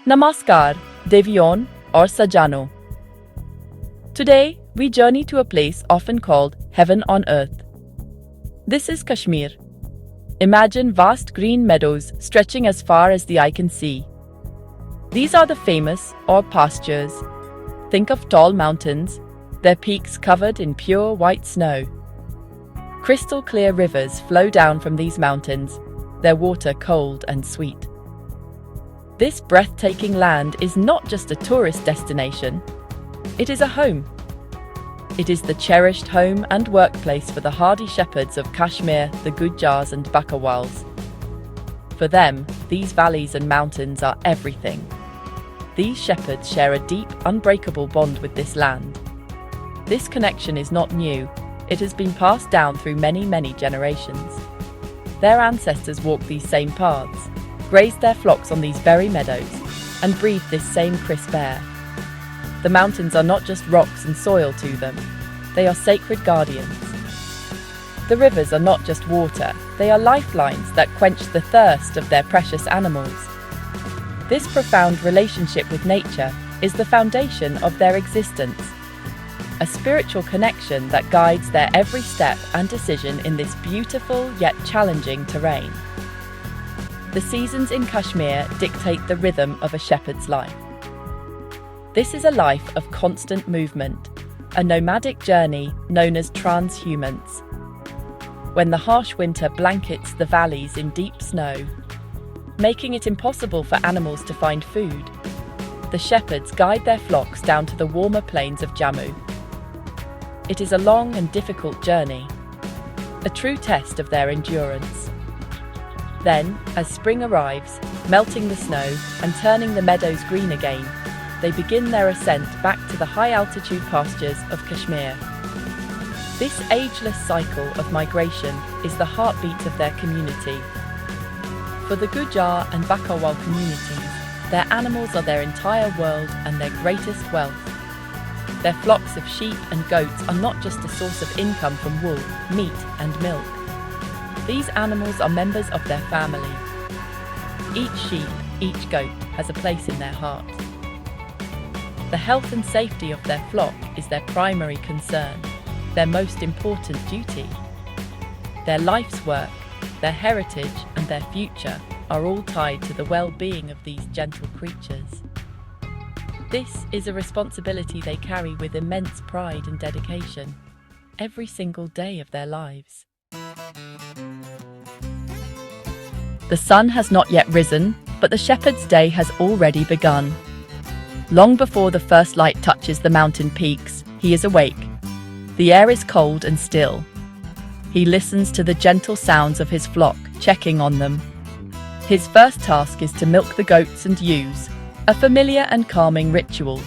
Namaskar, Devion or Sajano. Today, we journey to a place often called heaven on earth. This is Kashmir. Imagine vast green meadows stretching as far as the eye can see. These are the famous or pastures. Think of tall mountains, their peaks covered in pure white snow. Crystal clear rivers flow down from these mountains, their water cold and sweet. This breathtaking land is not just a tourist destination, it is a home. It is the cherished home and workplace for the hardy shepherds of Kashmir, the Gujars and Bakawals. For them, these valleys and mountains are everything. These shepherds share a deep, unbreakable bond with this land. This connection is not new, it has been passed down through many generations. Their ancestors walked these same paths, grazed their flocks on these very meadows, and breathed this same crisp air. The mountains are not just rocks and soil to them, they are sacred guardians. The rivers are not just water, they are lifelines that quench the thirst of their precious animals. This profound relationship with nature is the foundation of their existence, a spiritual connection that guides their every step and decision in this beautiful yet challenging terrain. The seasons in Kashmir dictate the rhythm of a shepherd's life. This is a life of constant movement, a nomadic journey known as transhumance. When the harsh winter blankets the valleys in deep snow, making it impossible for animals to find food, the shepherds guide their flocks down to the warmer plains of Jammu. It is a long and difficult journey, a true test of their endurance. Then, as spring arrives, melting the snow and turning the meadows green again, they begin their ascent back to the high-altitude pastures of Kashmir. This ageless cycle of migration is the heartbeat of their community. For the Gujar and Bakawal communities, their animals are their entire world and their greatest wealth. Their flocks of sheep and goats are not just a source of income from wool, meat and milk. These animals are members of their family. Each sheep, each goat has a place in their heart. The health and safety of their flock is their primary concern, their most important duty. Their life's work, their heritage and their future are all tied to the well-being of these gentle creatures. This is a responsibility they carry with immense pride and dedication, every single day of their lives. The sun has not yet risen, but the shepherd's day has already begun. Long before the first light touches the mountain peaks, he is awake. The air is cold and still. He listens to the gentle sounds of his flock, checking on them. His first task is to milk the goats and ewes, a familiar and calming ritual.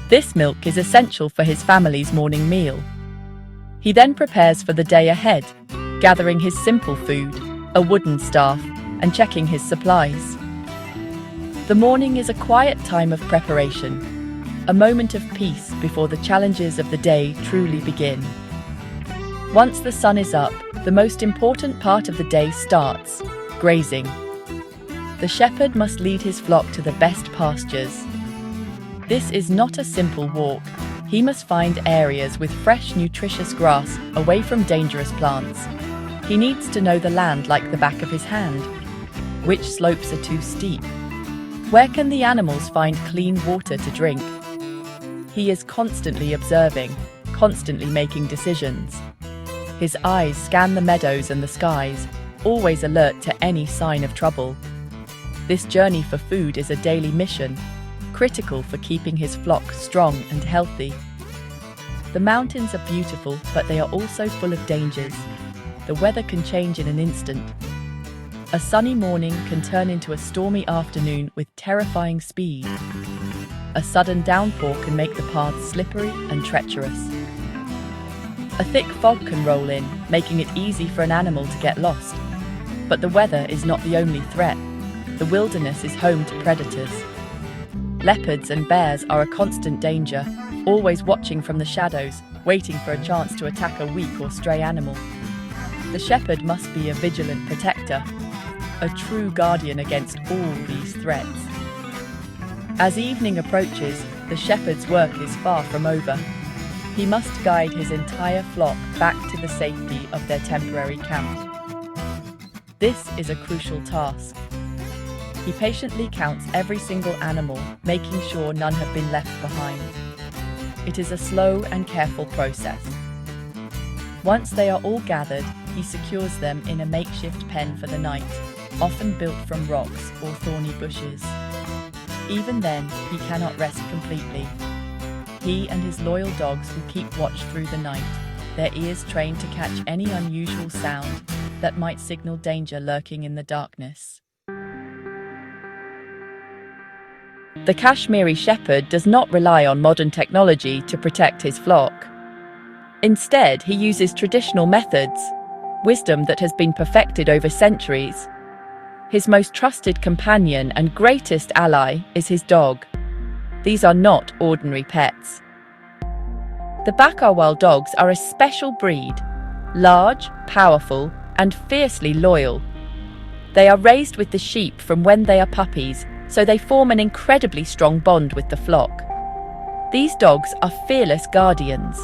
This milk is essential for his family's morning meal. He then prepares for the day ahead, gathering his simple food, a wooden staff, and checking his supplies. The morning is a quiet time of preparation, a moment of peace before the challenges of the day truly begin. Once the sun is up, the most important part of the day starts, grazing. The shepherd must lead his flock to the best pastures. This is not a simple walk. He must find areas with fresh, nutritious grass away from dangerous plants. He needs to know the land like the back of his hand. Which slopes are too steep? Where can the animals find clean water to drink? He is constantly observing, constantly making decisions. His eyes scan the meadows and the skies, always alert to any sign of trouble. This journey for food is a daily mission, critical for keeping his flock strong and healthy. The mountains are beautiful, but they are also full of dangers. The weather can change in an instant. A sunny morning can turn into a stormy afternoon with terrifying speed. A sudden downpour can make the paths slippery and treacherous. A thick fog can roll in, making it easy for an animal to get lost. But the weather is not the only threat. The wilderness is home to predators. Leopards and bears are a constant danger, always watching from the shadows, waiting for a chance to attack a weak or stray animal. The shepherd must be a vigilant protector, a true guardian against all these threats. As evening approaches, the shepherd's work is far from over. He must guide his entire flock back to the safety of their temporary camp. This is a crucial task. He patiently counts every single animal, making sure none have been left behind. It is a slow and careful process. Once they are all gathered, he secures them in a makeshift pen for the night, often built from rocks or thorny bushes. Even then, he cannot rest completely. He and his loyal dogs will keep watch through the night, their ears trained to catch any unusual sound that might signal danger lurking in the darkness. The Kashmiri shepherd does not rely on modern technology to protect his flock. Instead, he uses traditional methods, wisdom that has been perfected over centuries. His most trusted companion and greatest ally is his dog. These are not ordinary pets. The Bakarwal dogs are a special breed, large, powerful, and fiercely loyal. They are raised with the sheep from when they are puppies, so they form an incredibly strong bond with the flock. These dogs are fearless guardians.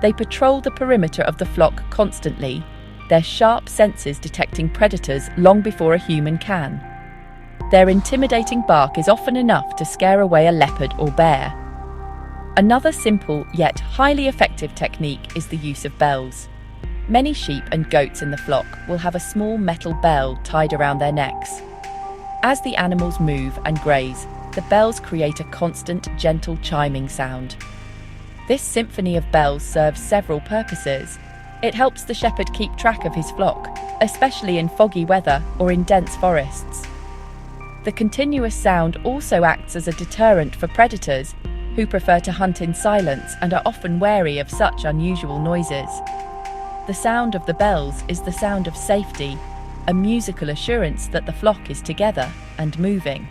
They patrol the perimeter of the flock constantly, their sharp senses detecting predators long before a human can. Their intimidating bark is often enough to scare away a leopard or bear. Another simple yet highly effective technique is the use of bells. Many sheep and goats in the flock will have a small metal bell tied around their necks. As the animals move and graze, the bells create a constant, gentle chiming sound. This symphony of bells serves several purposes. It helps the shepherd keep track of his flock, especially in foggy weather or in dense forests. The continuous sound also acts as a deterrent for predators who prefer to hunt in silence and are often wary of such unusual noises. The sound of the bells is the sound of safety, a musical assurance that the flock is together and moving.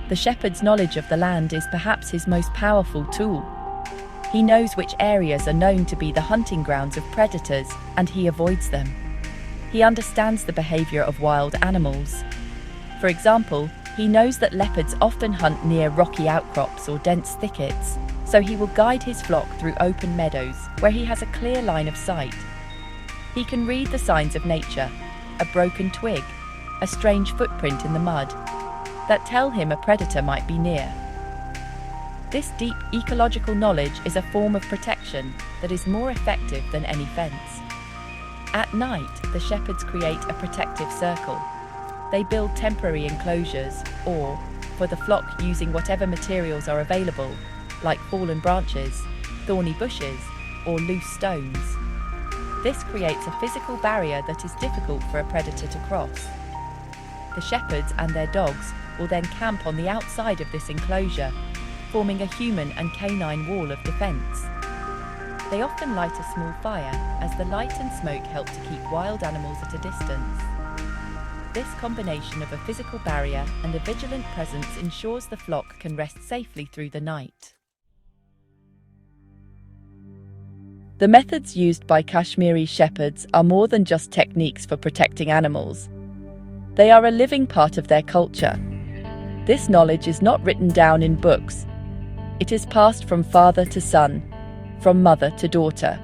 The shepherd's knowledge of the land is perhaps his most powerful tool. He knows which areas are known to be the hunting grounds of predators, and he avoids them. He understands the behavior of wild animals. For example, he knows that leopards often hunt near rocky outcrops or dense thickets, so he will guide his flock through open meadows where he has a clear line of sight. He can read the signs of nature, a broken twig, a strange footprint in the mud, that tell him a predator might be near. This deep ecological knowledge is a form of protection that is more effective than any fence. At night, the shepherds create a protective circle. They build temporary enclosures or, for the flock using whatever materials are available, like fallen branches, thorny bushes, or loose stones. This creates a physical barrier that is difficult for a predator to cross. The shepherds and their dogs will then camp on the outside of this enclosure, forming a human and canine wall of defense. They often light a small fire, as the light and smoke help to keep wild animals at a distance. This combination of a physical barrier and a vigilant presence ensures the flock can rest safely through the night. The methods used by Kashmiri shepherds are more than just techniques for protecting animals. They are a living part of their culture. This knowledge is not written down in books. It is passed from father to son, from mother to daughter.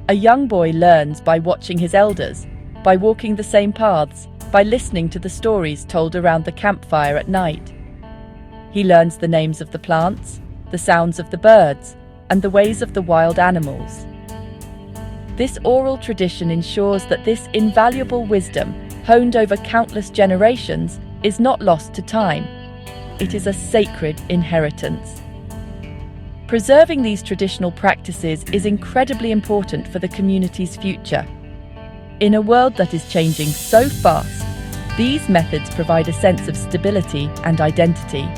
A young boy learns by watching his elders, by walking the same paths, by listening to the stories told around the campfire at night. He learns the names of the plants, the sounds of the birds, and the ways of the wild animals. This oral tradition ensures that this invaluable wisdom, honed over countless generations, is not lost to time. It is a sacred inheritance. Preserving these traditional practices is incredibly important for the community's future. In a world that is changing so fast, these methods provide a sense of stability and identity.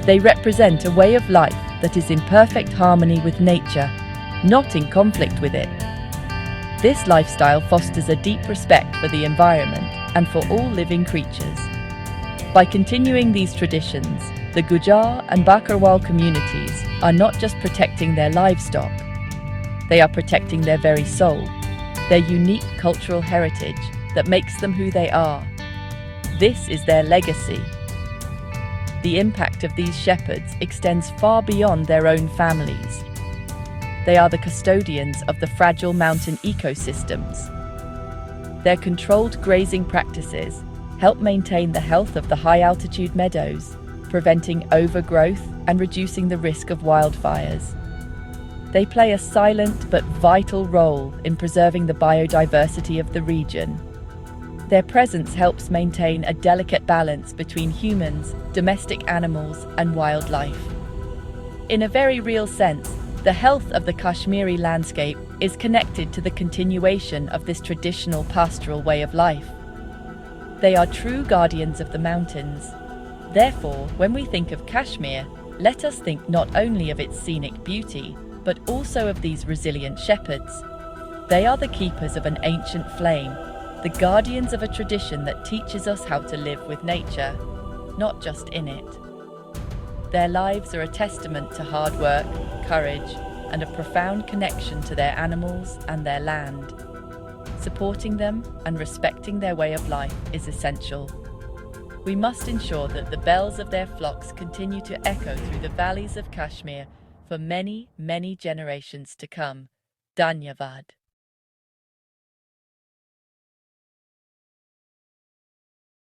They represent a way of life that is in perfect harmony with nature, not in conflict with it. This lifestyle fosters a deep respect for the environment and for all living creatures. By continuing these traditions, the Gujar and Bakarwal communities are not just protecting their livestock, they are protecting their very soul, their unique cultural heritage that makes them who they are. This is their legacy. The impact of these shepherds extends far beyond their own families. They are the custodians of the fragile mountain ecosystems. Their controlled grazing practices help maintain the health of the high-altitude meadows, preventing overgrowth and reducing the risk of wildfires. They play a silent but vital role in preserving the biodiversity of the region. Their presence helps maintain a delicate balance between humans, domestic animals, and wildlife. In a very real sense, the health of the Kashmiri landscape is connected to the continuation of this traditional pastoral way of life. They are true guardians of the mountains. Therefore, when we think of Kashmir, let us think not only of its scenic beauty, but also of these resilient shepherds. They are the keepers of an ancient flame, the guardians of a tradition that teaches us how to live with nature, not just in it. Their lives are a testament to hard work, courage, and a profound connection to their animals and their land. Supporting them and respecting their way of life is essential. We must ensure that the bells of their flocks continue to echo through the valleys of Kashmir for many, many generations to come. Dhanyavad.